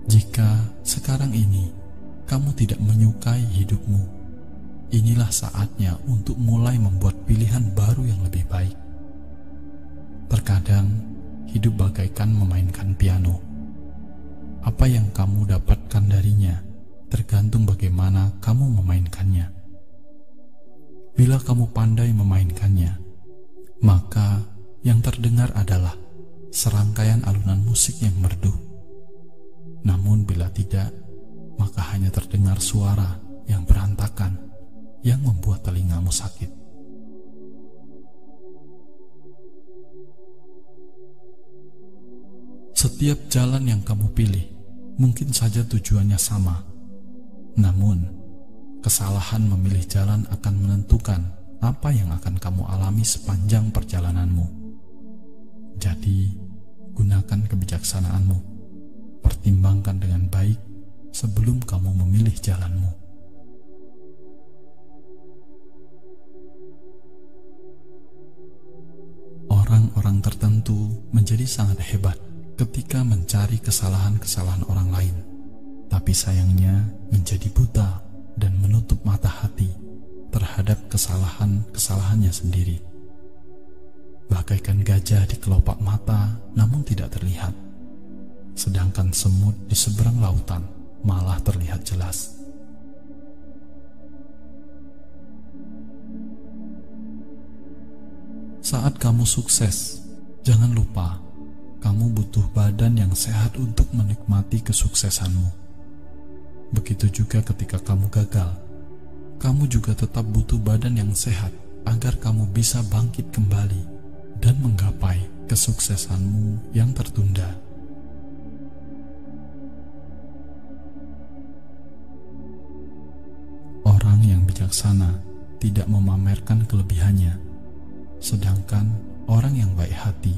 Jika sekarang ini kamu tidak menyukai hidupmu, inilah saatnya untuk mulai membuat pilihan baru yang lebih baik. Terkadang, hidup bagaikan memainkan piano. Apa yang kamu dapatkan darinya tergantung bagaimana kamu memainkannya. Bila kamu pandai memainkannya, maka yang terdengar adalah serangkaian alunan musik yang merdu. Namun bila tidak, maka hanya terdengar suara yang berantakan yang membuat telingamu sakit. Setiap jalan yang kamu pilih mungkin saja tujuannya sama, namun kesalahan memilih jalan akan menentukan apa yang akan kamu alami sepanjang perjalananmu. Jadi, gunakan kebijaksanaanmu, pertimbangkan dengan baik sebelum kamu memilih jalanmu. Orang-orang tertentu menjadi sangat hebat ketika mencari kesalahan-kesalahan orang lain, tapi sayangnya menjadi buta dan menutup mata hati terhadap kesalahan-kesalahannya sendiri. Bagaikan gajah di kelopak mata namun tidak terlihat, sedangkan semut di seberang lautan malah terlihat jelas. Saat kamu sukses, jangan lupa kamu butuh badan yang sehat untuk menikmati kesuksesanmu. Begitu juga ketika kamu gagal, kamu juga tetap butuh badan yang sehat agar kamu bisa bangkit kembali dan menggapai kesuksesanmu yang tertunda. Orang yang bijaksana tidak memamerkan kelebihannya, sedangkan orang yang baik hati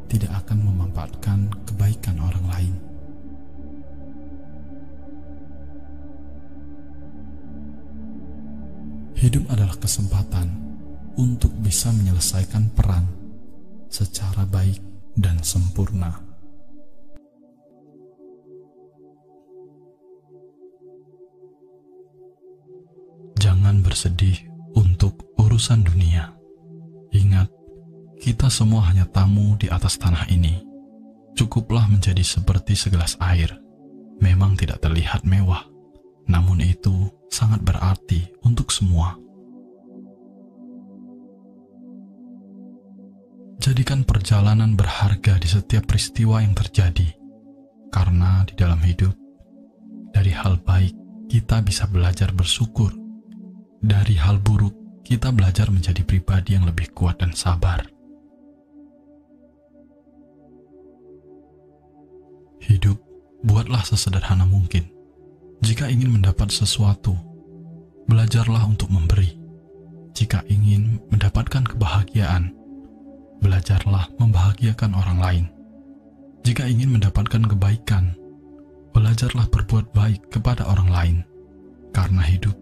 tidak akan memanfaatkan kebaikan orang lain. Hidup adalah kesempatan untuk bisa menyelesaikan peran secara baik dan sempurna. Jangan bersedih untuk urusan dunia. Ingat, kita semua hanya tamu di atas tanah ini. Cukuplah menjadi seperti segelas air. Memang tidak terlihat mewah, namun itu sangat berarti untuk semua. Jadikan perjalanan berharga di setiap peristiwa yang terjadi, karena di dalam hidup, dari hal baik kita bisa belajar bersyukur. Dari hal buruk kita belajar menjadi pribadi yang lebih kuat dan sabar. Hidup, buatlah sesederhana mungkin. Jika ingin mendapat sesuatu, belajarlah untuk memberi. Jika ingin mendapatkan kebahagiaan, belajarlah membahagiakan orang lain. Jika ingin mendapatkan kebaikan, belajarlah berbuat baik kepada orang lain. Karena hidup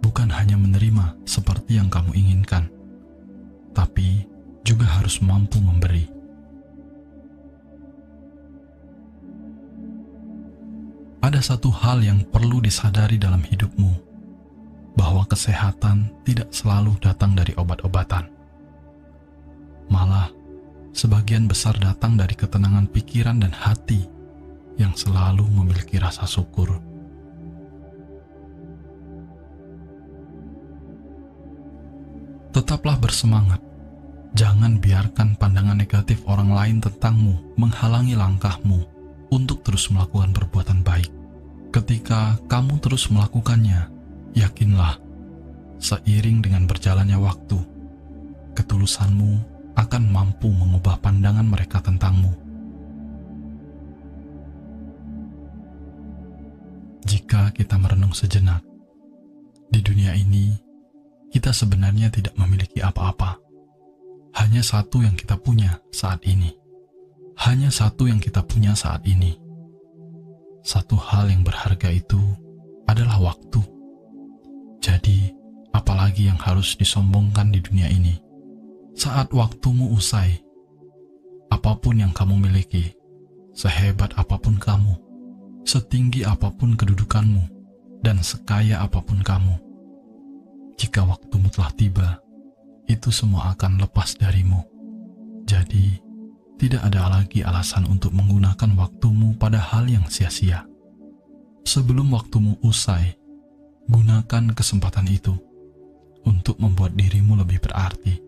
bukan hanya menerima seperti yang kamu inginkan, tapi juga harus mampu memberi. Ada satu hal yang perlu disadari dalam hidupmu, bahwa kesehatan tidak selalu datang dari obat-obatan. Malah, sebagian besar datang dari ketenangan pikiran dan hati yang selalu memiliki rasa syukur. Tetaplah bersemangat. Jangan biarkan pandangan negatif orang lain tentangmu menghalangi langkahmu untuk terus melakukan perbuatan baik. Ketika kamu terus melakukannya, yakinlah, seiring dengan berjalannya waktu, ketulusanmu akan mampu mengubah pandangan mereka tentangmu. Jika kita merenung sejenak, di dunia ini, kita sebenarnya tidak memiliki apa-apa. Hanya satu yang kita punya saat ini. Hanya satu yang kita punya saat ini. Satu hal yang berharga itu adalah waktu. Jadi, apalagi yang harus disombongkan di dunia ini? Saat waktumu usai, apapun yang kamu miliki, sehebat apapun kamu, setinggi apapun kedudukanmu, dan sekaya apapun kamu, jika waktumu telah tiba, itu semua akan lepas darimu. Jadi, tidak ada lagi alasan untuk menggunakan waktumu pada hal yang sia-sia. Sebelum waktumu usai, gunakan kesempatan itu untuk membuat dirimu lebih berarti,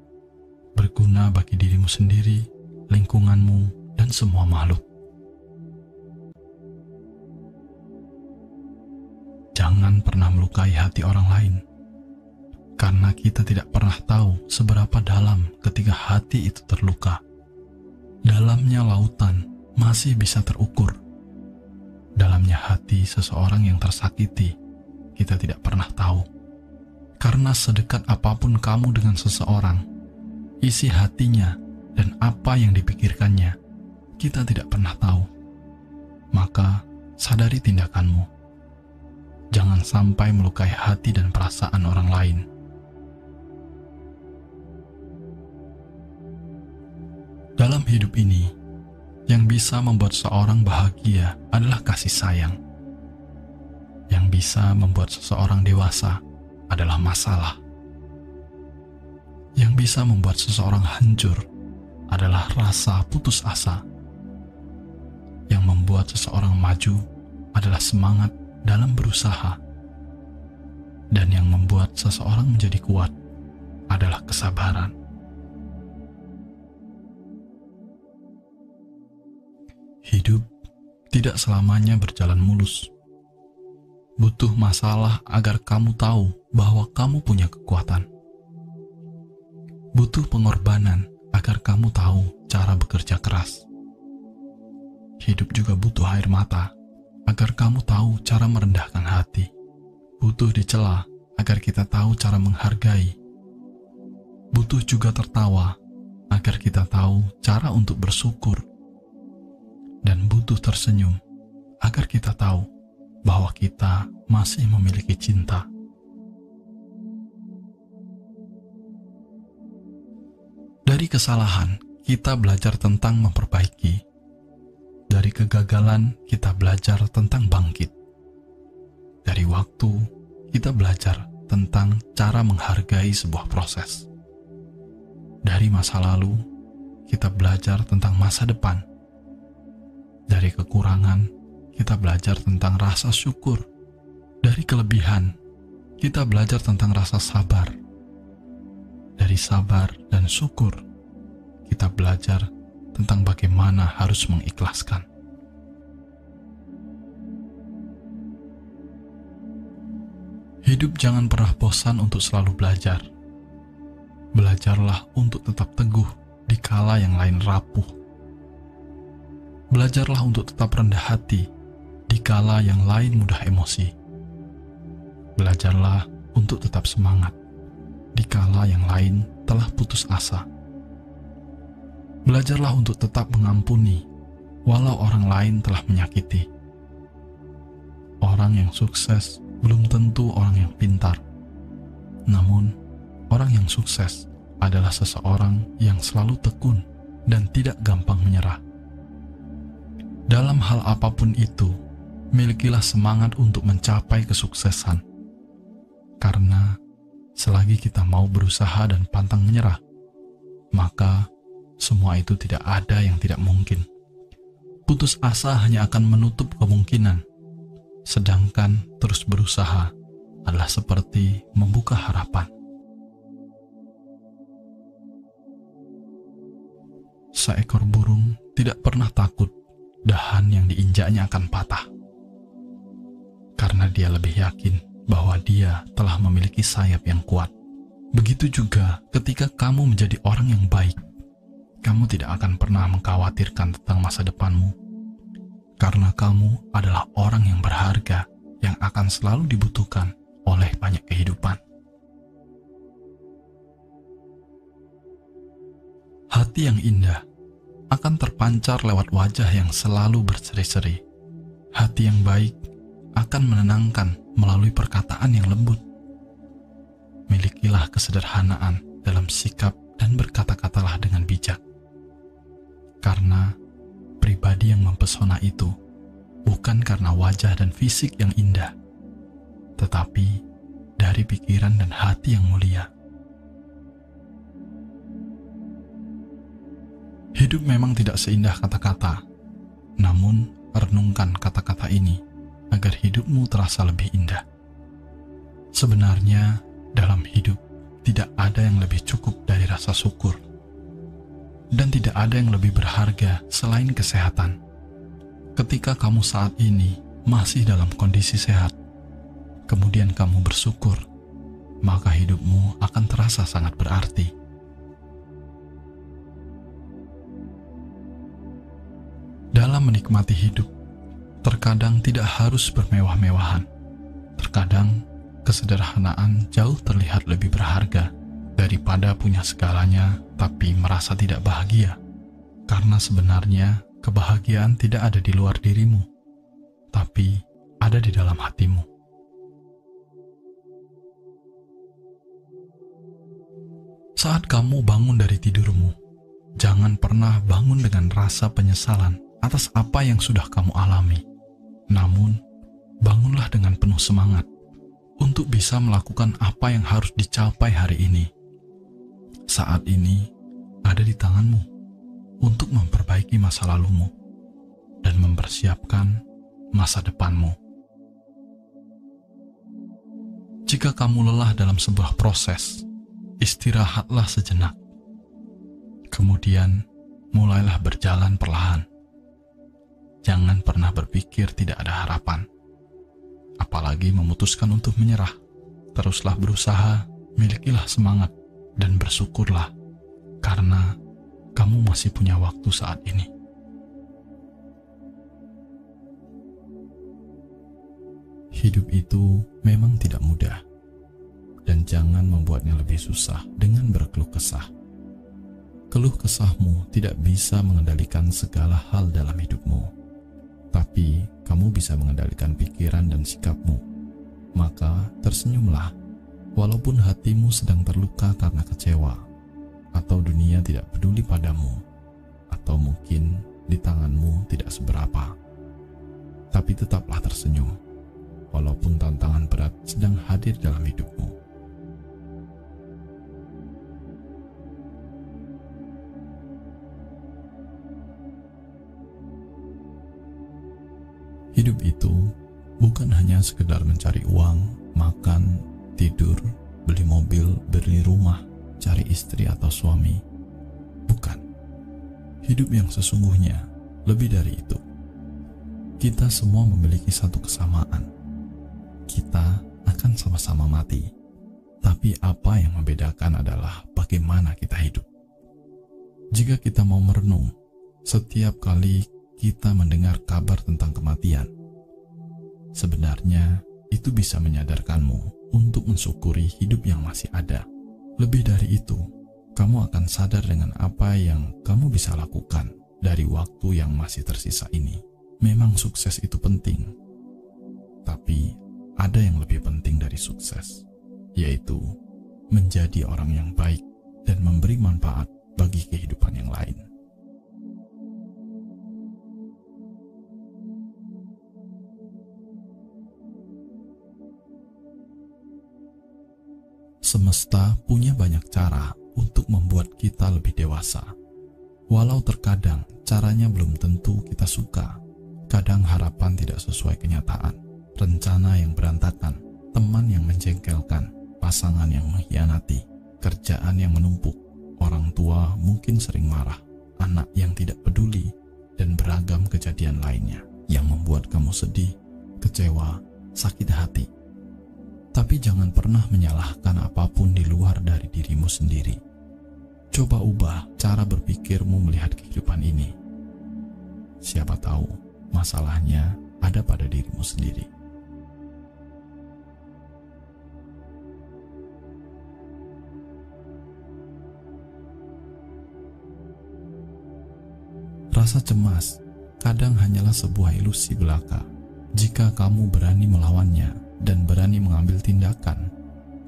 berguna bagi dirimu sendiri, lingkunganmu, dan semua makhluk. Jangan pernah melukai hati orang lain, karena kita tidak pernah tahu seberapa dalam ketika hati itu terluka. Dalamnya lautan masih bisa terukur. Dalamnya hati seseorang yang tersakiti, kita tidak pernah tahu. Karena sedekat apapun kamu dengan seseorang, isi hatinya dan apa yang dipikirkannya, kita tidak pernah tahu. Maka, sadari tindakanmu. Jangan sampai melukai hati dan perasaan orang lain. Dalam hidup ini, yang bisa membuat seorang bahagia adalah kasih sayang. Yang bisa membuat seseorang dewasa adalah masalah. Yang bisa membuat seseorang hancur adalah rasa putus asa. Yang membuat seseorang maju adalah semangat dalam berusaha. Dan yang membuat seseorang menjadi kuat adalah kesabaran. Hidup tidak selamanya berjalan mulus. Butuh masalah agar kamu tahu bahwa kamu punya kekuatan. Butuh pengorbanan agar kamu tahu cara bekerja keras. Hidup juga butuh air mata agar kamu tahu cara merendahkan hati. Butuh dicela agar kita tahu cara menghargai. Butuh juga tertawa agar kita tahu cara untuk bersyukur. Dan butuh tersenyum agar kita tahu bahwa kita masih memiliki cinta. Dari kesalahan, kita belajar tentang memperbaiki. Dari kegagalan, kita belajar tentang bangkit. Dari waktu, kita belajar tentang cara menghargai sebuah proses. Dari masa lalu, kita belajar tentang masa depan. Dari kekurangan, kita belajar tentang rasa syukur. Dari kelebihan, kita belajar tentang rasa sabar. Dari sabar dan syukur, kita belajar tentang bagaimana harus mengikhlaskan. Hidup jangan pernah bosan untuk selalu belajar. Belajarlah untuk tetap teguh di kala yang lain rapuh. Belajarlah untuk tetap rendah hati di kala yang lain mudah emosi. Belajarlah untuk tetap semangat di kala yang lain telah putus asa. Belajarlah untuk tetap mengampuni walau orang lain telah menyakiti. Orang yang sukses belum tentu orang yang pintar. Namun, orang yang sukses adalah seseorang yang selalu tekun dan tidak gampang menyerah. Dalam hal apapun itu, milikilah semangat untuk mencapai kesuksesan. Karena selagi kita mau berusaha dan pantang menyerah, maka semua itu tidak ada yang tidak mungkin. Putus asa hanya akan menutup kemungkinan, sedangkan terus berusaha adalah seperti membuka harapan. Seekor burung tidak pernah takut dahan yang diinjaknya akan patah, karena dia lebih yakin bahwa dia telah memiliki sayap yang kuat. Begitu juga ketika kamu menjadi orang yang baik, kamu tidak akan pernah mengkhawatirkan tentang masa depanmu, karena kamu adalah orang yang berharga yang akan selalu dibutuhkan oleh banyak kehidupan. Hati yang indah akan terpancar lewat wajah yang selalu berseri-seri. Hati yang baik akan menenangkan melalui perkataan yang lembut. Milikilah kesederhanaan dalam sikap dan berkata-katalah dengan bijak. Karena pribadi yang mempesona itu bukan karena wajah dan fisik yang indah, tetapi dari pikiran dan hati yang mulia. Hidup memang tidak seindah kata-kata, namun renungkan kata-kata ini agar hidupmu terasa lebih indah. Sebenarnya, dalam hidup tidak ada yang lebih cukup dari rasa syukur, dan tidak ada yang lebih berharga selain kesehatan. Ketika kamu saat ini masih dalam kondisi sehat, kemudian kamu bersyukur, maka hidupmu akan terasa sangat berarti. Dalam menikmati hidup, terkadang tidak harus bermewah-mewahan. Terkadang, kesederhanaan jauh terlihat lebih berharga daripada punya segalanya tapi merasa tidak bahagia. Karena sebenarnya, kebahagiaan tidak ada di luar dirimu, tapi ada di dalam hatimu. Saat kamu bangun dari tidurmu, jangan pernah bangun dengan rasa penyesalan atas apa yang sudah kamu alami. Namun, bangunlah dengan penuh semangat untuk bisa melakukan apa yang harus dicapai hari ini. Saat ini ada di tanganmu untuk memperbaiki masa lalumu dan mempersiapkan masa depanmu. Jika kamu lelah dalam sebuah proses, istirahatlah sejenak. Kemudian, mulailah berjalan perlahan. Jangan pernah berpikir tidak ada harapan, apalagi memutuskan untuk menyerah. Teruslah berusaha, milikilah semangat, dan bersyukurlah, karena kamu masih punya waktu saat ini. Hidup itu memang tidak mudah, dan jangan membuatnya lebih susah dengan berkeluh kesah. Keluh kesahmu tidak bisa mengendalikan segala hal dalam hidupmu. Tapi kamu bisa mengendalikan pikiran dan sikapmu. Maka tersenyumlah, walaupun hatimu sedang terluka karena kecewa, atau dunia tidak peduli padamu, atau mungkin di tanganmu tidak seberapa. Tapi tetaplah tersenyum, walaupun tantangan berat sedang hadir dalam hidupmu. Hidup itu bukan hanya sekedar mencari uang, makan, tidur, beli mobil, beli rumah, cari istri atau suami. Bukan. Hidup yang sesungguhnya lebih dari itu. Kita semua memiliki satu kesamaan. Kita akan sama-sama mati. Tapi apa yang membedakan adalah bagaimana kita hidup. Jika kita mau merenung, setiap kali kita mendengar kabar tentang kematian, sebenarnya itu bisa menyadarkanmu untuk mensyukuri hidup yang masih ada. Lebih dari itu, kamu akan sadar dengan apa yang kamu bisa lakukan dari waktu yang masih tersisa ini. Memang sukses itu penting, tapi ada yang lebih penting dari sukses, yaitu menjadi orang yang baik dan memberi manfaat bagi kehidupan yang lain. Semesta punya banyak cara untuk membuat kita lebih dewasa. Walau terkadang caranya belum tentu kita suka. Kadang harapan tidak sesuai kenyataan, rencana yang berantakan, teman yang menjengkelkan, pasangan yang mengkhianati, kerjaan yang menumpuk, orang tua mungkin sering marah, anak yang tidak peduli, dan beragam kejadian lainnya yang membuat kamu sedih, kecewa, sakit hati. Tapi jangan pernah menyalahkan apapun di luar dari dirimu sendiri. Coba ubah cara berpikirmu melihat kehidupan ini. Siapa tahu masalahnya ada pada dirimu sendiri. Rasa cemas kadang hanyalah sebuah ilusi belaka. Jika kamu berani melawannya dan berani mengambil tindakan,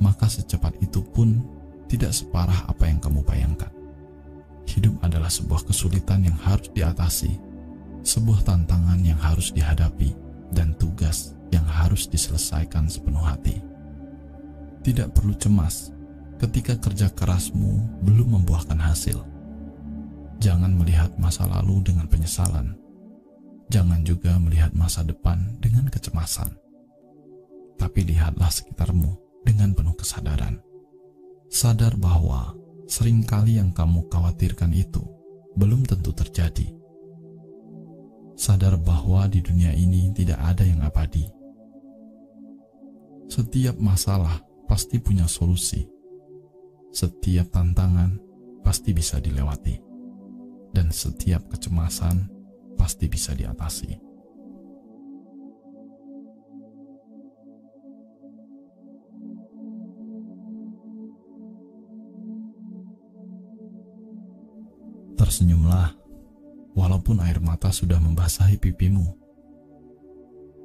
maka secepat itu pun tidak separah apa yang kamu bayangkan. Hidup adalah sebuah kesulitan yang harus diatasi, sebuah tantangan yang harus dihadapi, dan tugas yang harus diselesaikan sepenuh hati. Tidak perlu cemas ketika kerja kerasmu belum membuahkan hasil. Jangan melihat masa lalu dengan penyesalan. Jangan juga melihat masa depan dengan kecemasan. Tapi lihatlah sekitarmu dengan penuh kesadaran. Sadar bahwa seringkali yang kamu khawatirkan itu belum tentu terjadi. Sadar bahwa di dunia ini tidak ada yang abadi. Setiap masalah pasti punya solusi. Setiap tantangan pasti bisa dilewati. Dan setiap kecemasan pasti bisa diatasi. Tersenyumlah, walaupun air mata sudah membasahi pipimu.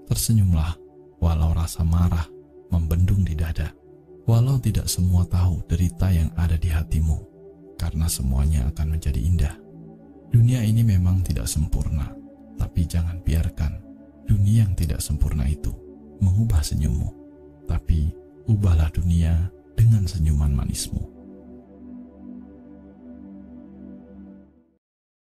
Tersenyumlah, walau rasa marah membendung di dada. Walau tidak semua tahu derita yang ada di hatimu, karena semuanya akan menjadi indah. Dunia ini memang tidak sempurna, tapi jangan biarkan dunia yang tidak sempurna itu mengubah senyummu. Tapi ubahlah dunia dengan senyuman manismu.